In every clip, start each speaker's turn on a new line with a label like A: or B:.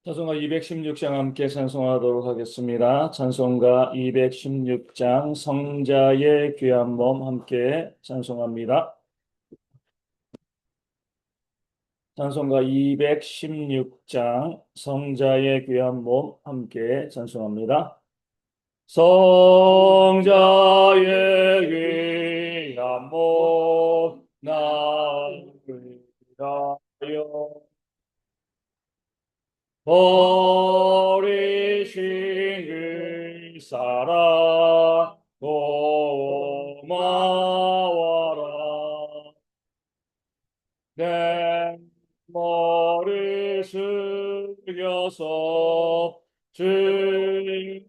A: 찬송가 216장 함께 찬송하도록 하겠습니다. 찬송가 216장 성자의 귀한 몸 함께 찬송합니다. 찬송가 216장 성자의 귀한 몸 함께 찬송합니다. 성자의 귀한 몸 나를 위하여 버리신 그 사랑 고마워라. 내 머리 숙여서 주님께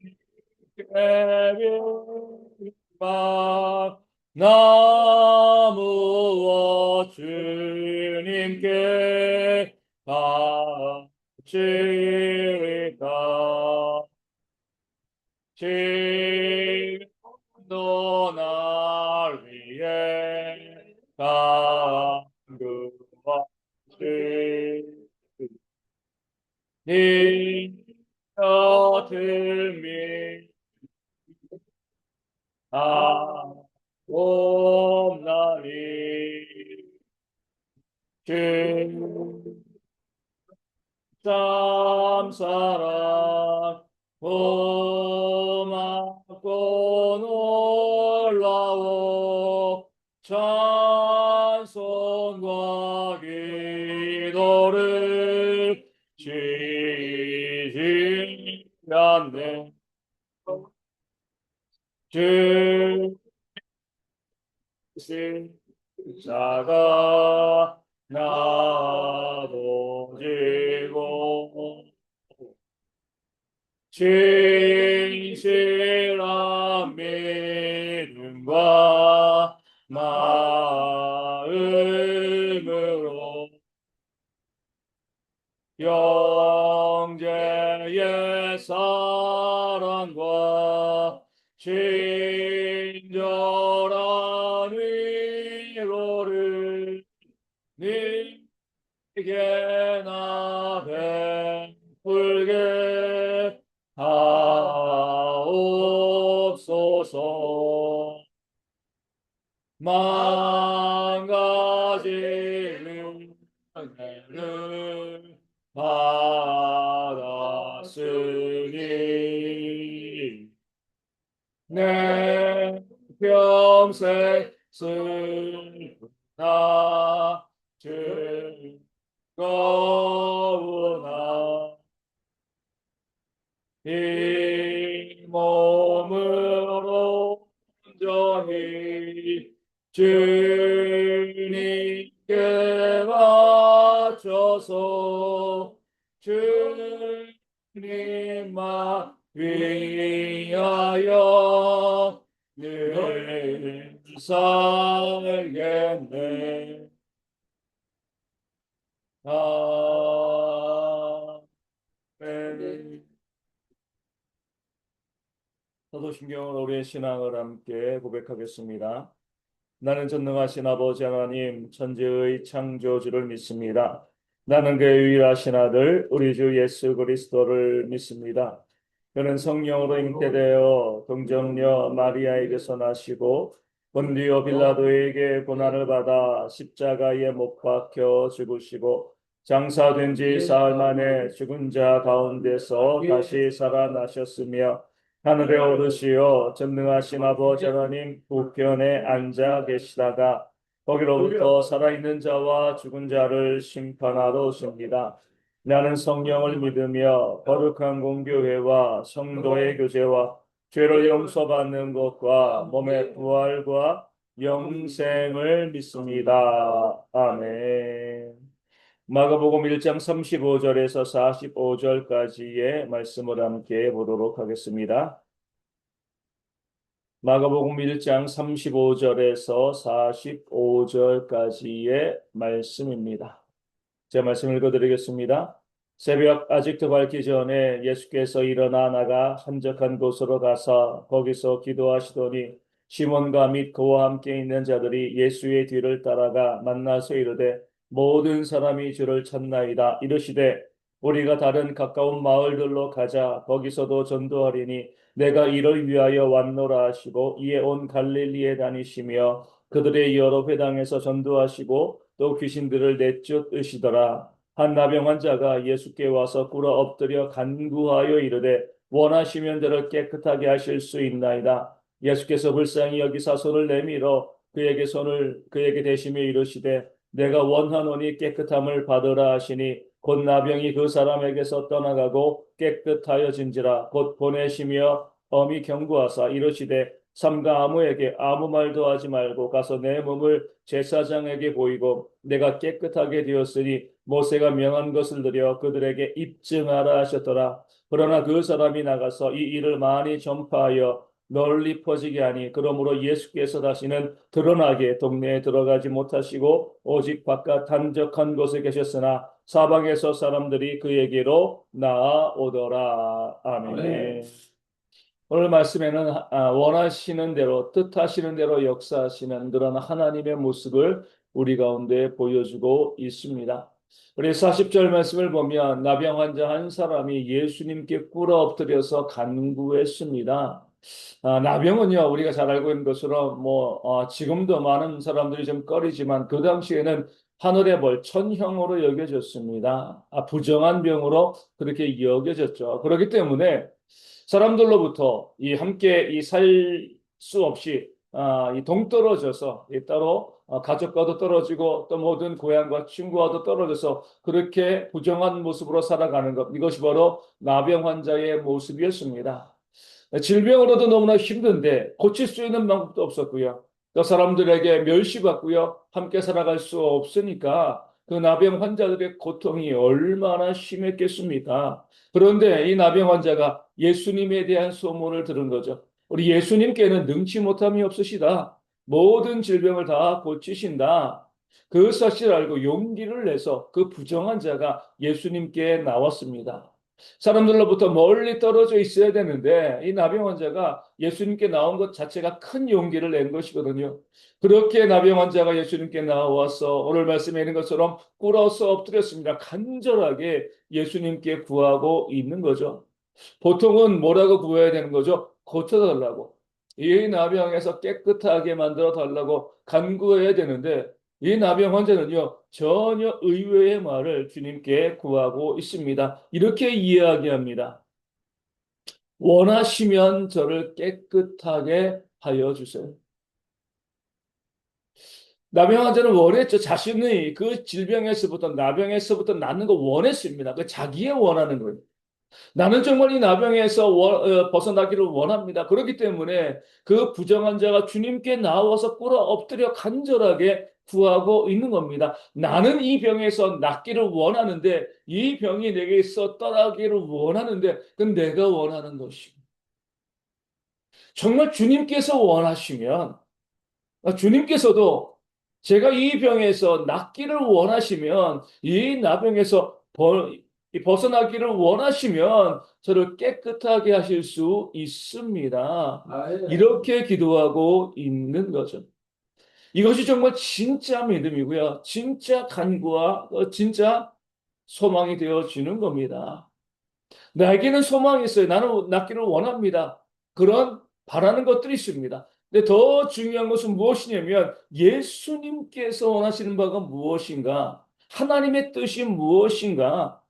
A: 빌바 나무와 주님께 바치리까 지금도 날 위해 간구하시 네 곁을 믿나옵나니 주 참 사랑 고맙고 놀라워 찬송과 기도를 지지않네 주 십자가 나도 지고 진실한 믿음과 마음으로 형제의 사랑과 친절한 위로를 네게 나 베풀게 하옵소서. 망가지는 은혜를 받았으니 내 평생 슬프나 즐거우나 이 몸으로 온전히 주님께 바쳐서 주님만 위하여 늘 살겠네. 아멘. 사도신경으로 우리의 신앙을 함께 고백하겠습니다. 나는 전능하신 아버지 하나님 천지의 창조주를 믿습니다. 나는 그의 유일하신 아들 우리 주 예수 그리스도를 믿습니다. 그는 성령으로 잉태되어 동정녀 마리아에게서 나시고 본디오 빌라도에게 고난을 받아 십자가에 못 박혀 죽으시고 장사된 지 사흘 만에 죽은 자 가운데서 다시 살아나셨으며 하늘에 오르시어 전능하신 아버지 하나님 우편에 앉아 계시다가 거기로부터 살아있는 자와 죽은 자를 심판하러 오십니다. 나는 성령을 믿으며 거룩한 공교회와 성도의 교제와 죄를 용서받는 것과 몸의 부활과 영생을 믿습니다. 아멘. 마가복음 1장 35절에서 45절까지의 말씀을 함께 보도록 하겠습니다. 마가복음 1장 35절에서 45절까지의 말씀입니다. 제 말씀 읽어드리겠습니다. 새벽 아직도 밝기 전에 예수께서 일어나 나가 한적한 곳으로 가서 거기서 기도하시더니 시몬과 및 그와 함께 있는 자들이 예수의 뒤를 따라가 만나서 이르되 모든 사람이 주를 찾나이다 이르시되 우리가 다른 가까운 마을들로 가자. 거기서도 전도하리니 내가 이를 위하여 왔노라 하시고 이에 온 갈릴리에 다니시며 그들의 여러 회당에서 전도하시고 또 귀신들을 내쫓으시더라. 한 나병 환자가 예수께 와서 꿇어 엎드려 간구하여 이르되 원하시면 저를 깨끗하게 하실 수 있나이다. 예수께서 불쌍히 여기사 손을 내밀어 그에게 대시며 이르시되 내가 원하노니 깨끗함을 받으라 하시니 곧 나병이 그 사람에게서 떠나가고 깨끗하여진지라. 곧 보내시며 엄히 경고하사 이르시되 삼가 아무에게 아무 말도 하지 말고 가서 내 몸을 제사장에게 보이고 내가 깨끗하게 되었으니 모세가 명한 것을 들여 그들에게 입증하라 하셨더라. 그러나 그 사람이 나가서 이 일을 많이 전파하여 널리 퍼지게 하니 그러므로 예수께서 다시는 드러나게 동네에 들어가지 못하시고 오직 바깥 한적한 곳에 계셨으나 사방에서 사람들이 그에게로 나아오더라. 아멘.
B: 아멘.
A: 오늘 말씀에는 원하시는 대로 뜻하시는 대로 역사하시는 그런 하나님의 모습을 우리 가운데 보여주고 있습니다. 우리 40절 말씀을 보면 나병 환자 한 사람이 예수님께 꿇어 엎드려서 간구했습니다. 나병은요, 우리가 잘 알고 있는 것처럼 지금도 많은 사람들이 좀 꺼리지만 그 당시에는 하늘의 벌, 천형으로 여겨졌습니다. 부정한 병으로 그렇게 여겨졌죠. 그렇기 때문에 사람들로부터 이 함께 이 살 수 없이 이 동떨어져서 따로 가족과도 떨어지고 또 모든 고향과 친구와도 떨어져서 그렇게 부정한 모습으로 살아가는 것, 이것이 바로 나병 환자의 모습이었습니다. 질병으로도 너무나 힘든데 고칠 수 있는 방법도 없었고요. 또 사람들에게 멸시받고요. 함께 살아갈 수 없으니까 그 나병 환자들의 고통이 얼마나 심했겠습니까? 그런데 이 나병 환자가 예수님에 대한 소문을 들은 거죠. 우리 예수님께는 능치 못함이 없으시다. 모든 질병을 다 고치신다. 그 사실을 알고 용기를 내서 그 부정한 자가 예수님께 나왔습니다. 사람들로부터 멀리 떨어져 있어야 되는데 이 나병 환자가 예수님께 나온 것 자체가 큰 용기를 낸 것이거든요. 그렇게 나병 환자가 예수님께 나와서 오늘 말씀에 있는 것처럼 꿇어서 엎드렸습니다. 간절하게 예수님께 구하고 있는 거죠. 보통은 뭐라고 구해야 되는 거죠? 고쳐달라고. 이 나병에서 깨끗하게 만들어 달라고 간구해야 되는데 이 나병 환자는요, 전혀 의외의 말을 주님께 구하고 있습니다. 이렇게 이야기합니다. 원하시면 저를 깨끗하게 하여 주세요. 나병 환자는 원했죠. 자신의 그 질병에서부터, 나병에서부터 낫는 거 원했습니다. 그 자기의 원하는 거예요. 나는 정말 이 나병에서 벗어나기를 원합니다. 그렇기 때문에 그 부정한 자가 주님께 나와서 꿇어 엎드려 간절하게 구하고 있는 겁니다. 나는 이 병에서 낫기를 원하는데 이 병이 내게서 떠나기를 원하는데 그건 내가 원하는 것이고 정말 주님께서 원하시면 주님께서도 제가 이 병에서 낫기를 원하시면 이 나병에서 벗어나기를 원하시면 저를 깨끗하게 하실 수 있습니다. 이렇게 기도하고 있는 거죠. 이것이 정말 진짜 믿음이고요. 진짜 간구와 진짜 소망이 되어지는 겁니다. 나에게는 소망이 있어요. 나는 낫기를 원합니다. 그런 바라는 것들이 있습니다. 근데 더 중요한 것은 무엇이냐면 예수님께서 원하시는 바가 무엇인가? 하나님의 뜻이 무엇인가?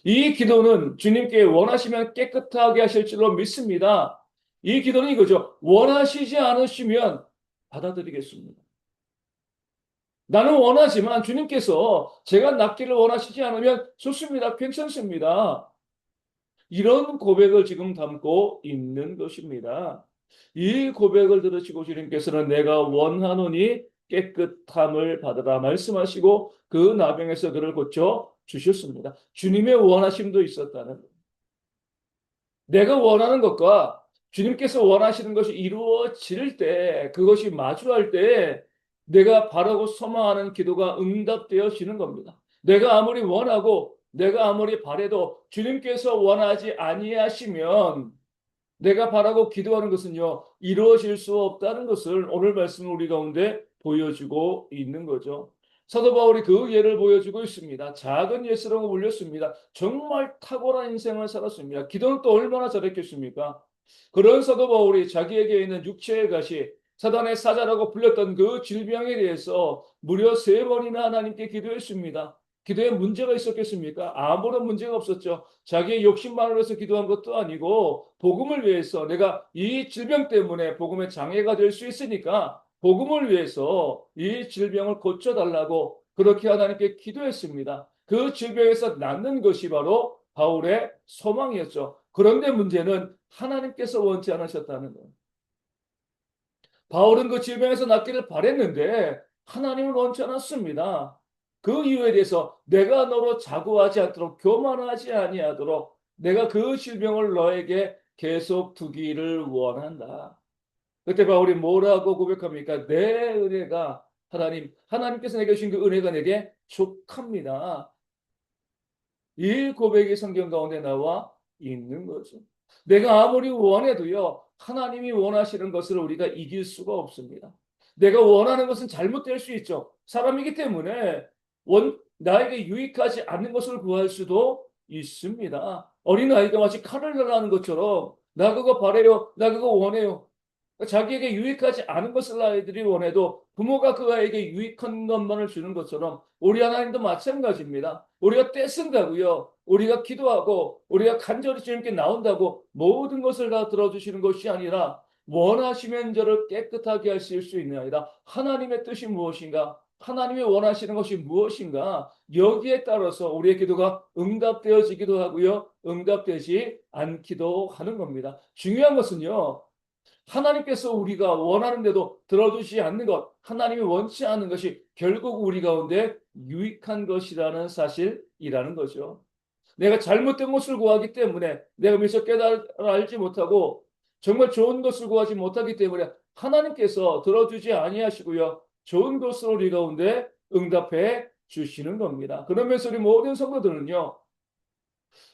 A: 이 기도는 주님께 원하시면 깨끗하게 하실 줄로 믿습니다. 이 기도는 이거죠. 원하시지 않으시면 받아들이겠습니다. 나는 원하지만 주님께서 제가 낫기를 원하시지 않으면 좋습니다. 괜찮습니다. 이런 고백을 지금 담고 있는 것입니다. 이 고백을 들으시고 주님께서는 내가 원하노니 깨끗함을 받으라 말씀하시고 그 나병에서 그를 고쳐 주셨습니다. 주님의 원하심도 있었다는 거예요. 내가 원하는 것과 주님께서 원하시는 것이 이루어질 때, 그것이 마주할 때 내가 바라고 소망하는 기도가 응답되어지는 겁니다. 내가 아무리 원하고 내가 아무리 바래도 주님께서 원하지 아니하시면 내가 바라고 기도하는 것은요, 이루어질 수 없다는 것을 오늘 말씀 우리 가운데 보여주고 있는 거죠. 사도 바울이 그 예를 보여주고 있습니다. 작은 예수라고 불렸습니다. 정말 탁월한 인생을 살았습니다. 기도는 또 얼마나 잘했겠습니까? 그런 사도 바울이 자기에게 있는 육체의 가시, 사단의 사자라고 불렸던 그 질병에 대해서 무려 3번이나 하나님께 기도했습니다. 기도에 문제가 있었겠습니까? 아무런 문제가 없었죠. 자기의 욕심만으로 해서 기도한 것도 아니고 복음을 위해서 내가 이 질병 때문에 복음의 장애가 될 수 있으니까 복음을 위해서 이 질병을 고쳐달라고 그렇게 하나님께 기도했습니다. 그 질병에서 낫는 것이 바로 바울의 소망이었죠. 그런데 문제는 하나님께서 원치 않으셨다는 거예요. 바울은 그 질병에서 낫기를 바랬는데 하나님은 원치 않았습니다. 그 이유에 대해서 내가 너로 자고하지 않도록 교만하지 아니하도록 내가 그 질병을 너에게 계속 두기를 원한다. 그때 바울이 뭐라고 고백합니까? 내 은혜가 하나님께서 내게 주신 그 은혜가 내게 족합니다. 이 고백이 성경 가운데 나와 있는 거죠. 내가 아무리 원해도요, 하나님이 원하시는 것을 우리가 이길 수가 없습니다. 내가 원하는 것은 잘못될 수 있죠. 사람이기 때문에 나에게 유익하지 않는 것을 구할 수도 있습니다. 어린아이가 마치 칼을 달라는 것처럼 나 그거 바래요, 나 그거 원해요. 자기에게 유익하지 않은 것을 아이들이 원해도 부모가 그 아이에게 유익한 것만을 주는 것처럼 우리 하나님도 마찬가지입니다. 우리가 떼쓴다고요. 우리가 기도하고 우리가 간절히 주님께 나온다고 모든 것을 다 들어주시는 것이 아니라 원하시면 저를 깨끗하게 하실 수 있나이다. 하나님의 뜻이 무엇인가? 하나님이 원하시는 것이 무엇인가? 여기에 따라서 우리의 기도가 응답되어지기도 하고요. 응답되지 않기도 하는 겁니다. 중요한 것은요. 하나님께서 우리가 원하는데도 들어주지 않는 것, 하나님이 원치 않는 것이 결국 우리 가운데 유익한 것이라는 사실이라는 거죠. 내가 잘못된 것을 구하기 때문에 내가 미처 알지 못하고 정말 좋은 것을 구하지 못하기 때문에 하나님께서 들어주지 아니하시고요. 좋은 것을 우리 가운데 응답해 주시는 겁니다. 그러면서 우리 모든 성도들은요.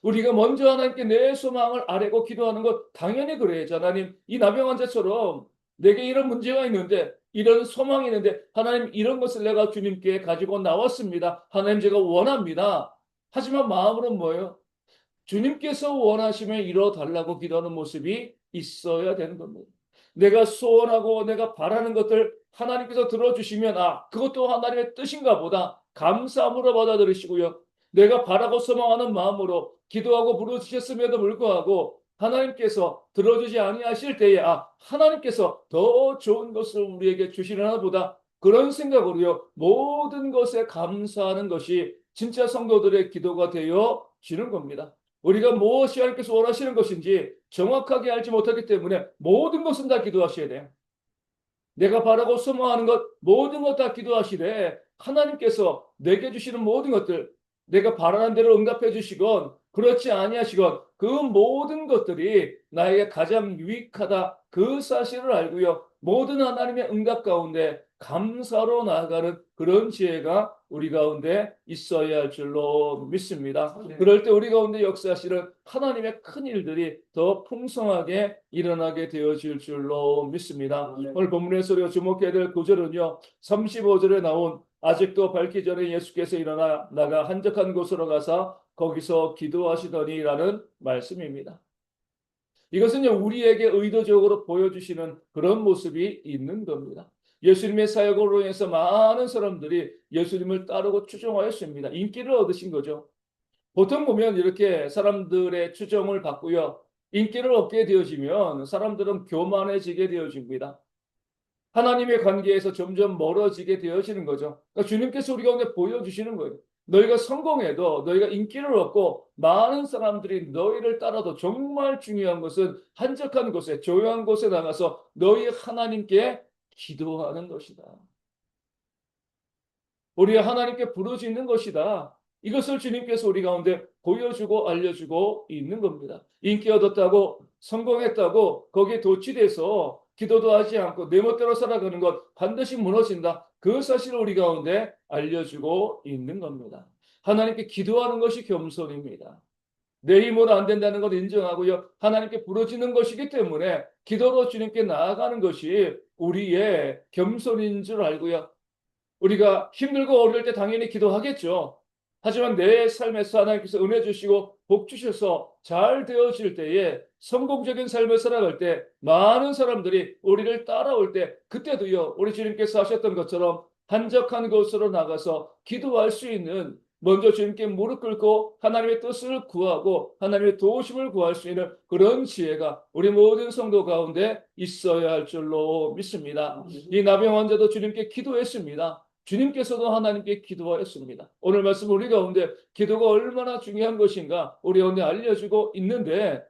A: 우리가 먼저 하나님께 내 소망을 아뢰고 기도하는 것 당연히 그래야죠. 하나님, 이 나병 환자처럼 내게 이런 문제가 있는데 이런 소망이 있는데 하나님 이런 것을 내가 주님께 가지고 나왔습니다. 하나님 제가 원합니다. 하지만 마음으로는 뭐예요? 주님께서 원하시면 이뤄달라고 기도하는 모습이 있어야 되는 겁니다. 내가 소원하고 내가 바라는 것들 하나님께서 들어주시면 그것도 하나님의 뜻인가 보다 감사함으로 받아들이시고요. 내가 바라고 소망하는 마음으로 기도하고 부르짖었음에도 불구하고 하나님께서 들어주지 아니하실 때에 하나님께서 더 좋은 것을 우리에게 주시려나 보다 그런 생각으로요. 모든 것에 감사하는 것이 진짜 성도들의 기도가 되어 지는 겁니다. 우리가 무엇이 하나님께서 원하시는 것인지 정확하게 알지 못하기 때문에 모든 것은 다 기도하셔야 돼요. 내가 바라고 소망하는 것 모든 것 다 기도하시되 하나님께서 내게 주시는 모든 것들 내가 바라는 대로 응답해 주시건 그렇지 아니하시건 그 모든 것들이 나에게 가장 유익하다 그 사실을 알고요. 모든 하나님의 응답 가운데 감사로 나아가는 그런 지혜가 우리 가운데 있어야 할 줄로 믿습니다. 네. 그럴 때 우리 가운데 역사하시는 하나님의 큰 일들이 더 풍성하게 일어나게 되어질 줄로 믿습니다. 네. 오늘 본문에서 우리가 주목해야 될 구절은요. 35절에 나온 아직도 밝기 전에 예수께서 일어나 나가 한적한 곳으로 가서 거기서 기도하시더니라는 말씀입니다. 이것은요, 우리에게 의도적으로 보여주시는 그런 모습이 있는 겁니다. 예수님의 사역으로 인해서 많은 사람들이 예수님을 따르고 추종하였습니다. 인기를 얻으신 거죠. 보통 보면 이렇게 사람들의 추종을 받고요. 인기를 얻게 되어지면 사람들은 교만해지게 되어집니다. 하나님의 관계에서 점점 멀어지게 되어지는 거죠. 그러니까 주님께서 우리 가운데 보여주시는 거예요. 너희가 성공해도 너희가 인기를 얻고 많은 사람들이 너희를 따라도 정말 중요한 것은 한적한 곳에 조용한 곳에 나가서 너희 하나님께 기도하는 것이다. 우리 하나님께 부르짖는 것이다. 이것을 주님께서 우리 가운데 보여주고 알려주고 있는 겁니다. 인기 얻었다고 성공했다고 거기에 도취돼서 기도도 하지 않고 내 멋대로 살아가는 것 반드시 무너진다. 그 사실을 우리 가운데 알려주고 있는 겁니다. 하나님께 기도하는 것이 겸손입니다. 내 힘으로 안 된다는 걸 인정하고요. 하나님께 부르짖는 것이기 때문에 기도로 주님께 나아가는 것이 우리의 겸손인 줄 알고요. 우리가 힘들고 어려울 때 당연히 기도하겠죠. 하지만 내 삶에서 하나님께서 은혜 주시고 복 주셔서 잘 되어질 때에 성공적인 삶을 살아갈 때 많은 사람들이 우리를 따라올 때 그때도요 우리 주님께서 하셨던 것처럼 한적한 곳으로 나가서 기도할 수 있는 먼저 주님께 무릎 꿇고 하나님의 뜻을 구하고 하나님의 도우심을 구할 수 있는 그런 지혜가 우리 모든 성도 가운데 있어야 할 줄로 믿습니다. 이 나병 환자도 주님께 기도했습니다. 주님께서도 하나님께 기도하였습니다. 오늘 말씀 우리 가운데 기도가 얼마나 중요한 것인가 우리 가운데 알려주고 있는데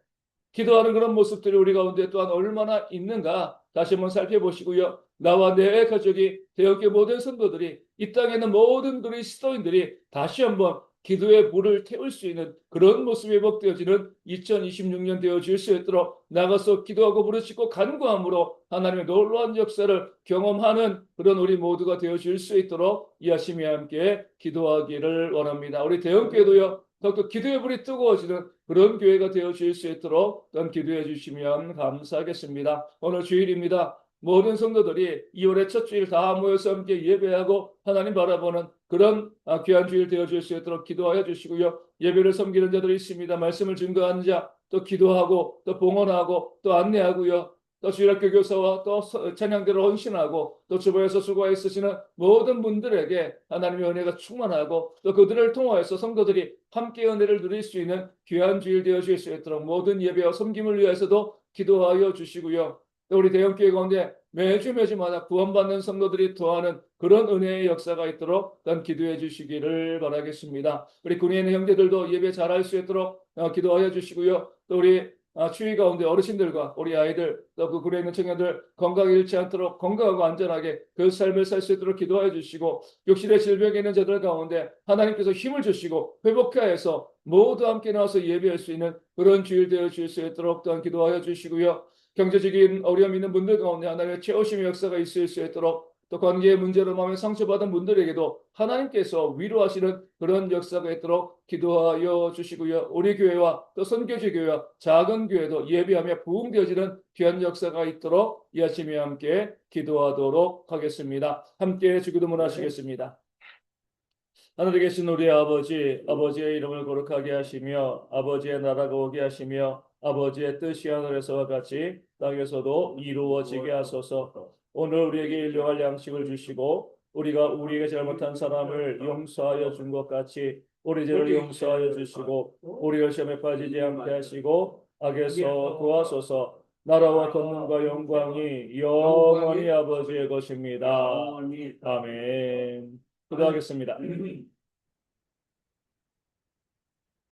A: 기도하는 그런 모습들이 우리 가운데 또한 얼마나 있는가 다시 한번 살펴보시고요. 나와 내 가족이 대형교 모든 성도들이 이 땅에 있는 모든 그리스도인들이 다시 한번 기도의 불을 태울 수 있는 그런 모습이 회복되어지는 2026년 되어질 수 있도록 나가서 기도하고 부르짖고 간구함으로 하나님의 놀라운 역사를 경험하는 그런 우리 모두가 되어질 수 있도록 이 아침에 함께 기도하기를 원합니다. 우리 대형교회도요. 더욱더 기도의 불이 뜨거워지는 그런 교회가 되어질 수 있도록 또한 기도해 주시면 감사하겠습니다. 오늘 주일입니다. 모든 성도들이 2월의 첫 주일 다 모여서 함께 예배하고 하나님 바라보는 그런 귀한 주일 되어질 수 있도록 기도하여 주시고요. 예배를 섬기는 자들이 있습니다. 말씀을 증거하는 자, 또 기도하고 또 봉헌하고 또 안내하고요. 또 주일학교 교사와 또 찬양대로 헌신하고 또 주보에서 수고하시는 모든 분들에게 하나님의 은혜가 충만하고 또 그들을 통하여서 성도들이 함께 은혜를 누릴 수 있는 귀한 주일 되어질 수 있도록 모든 예배와 섬김을 위해서도 기도하여 주시고요. 또 우리 대형교회 가운데 매주마다 구원받는 성도들이 더하는 그런 은혜의 역사가 있도록 난 기도해 주시기를 바라겠습니다. 우리 군에 있는 형제들도 예배 잘할 수 있도록 기도하여 주시고요. 또 우리 추위 가운데 어르신들과 우리 아이들 또 그 굴에 있는 청년들 건강 잃지 않도록 건강하고 안전하게 그 삶을 살 수 있도록 기도해 주시고 육신의 질병에 있는 자들 가운데 하나님께서 힘을 주시고 회복하여서 모두 함께 나와서 예배할 수 있는 그런 주일 되어 주실 수 있도록 또한 기도하여 주시고요. 경제적인 어려움 있는 분들 가운데 하나님의 채우심의 역사가 있을 수 있도록 또 관계의 문제로 마음에 상처받은 분들에게도 하나님께서 위로하시는 그런 역사가 있도록 기도하여 주시고요. 우리 교회와 또 선교지 교회와 작은 교회도 예배하며 부흥되어지는 귀한 역사가 있도록 이 아침에 함께 기도하도록 하겠습니다. 함께 주기도문 하시겠습니다. 하늘에 계신 우리 아버지, 아버지의 이름을 거룩하게 하시며 아버지의 나라가 오게 하시며 아버지의 뜻이 하늘에서와 같이 땅에서도 이루어지게 하소서. 오늘 우리에게 일용할 양식을 주시고 우리가 우리에게 잘못한 사람을 용서하여 준 것 같이 우리 죄를 용서하여 주시고 우리를 시험에 빠지지 않게 하시고 악에서 구하소서. 나라와 권능과 영광이 영원히 아버지의 것입니다. 아멘. 기도하겠습니다.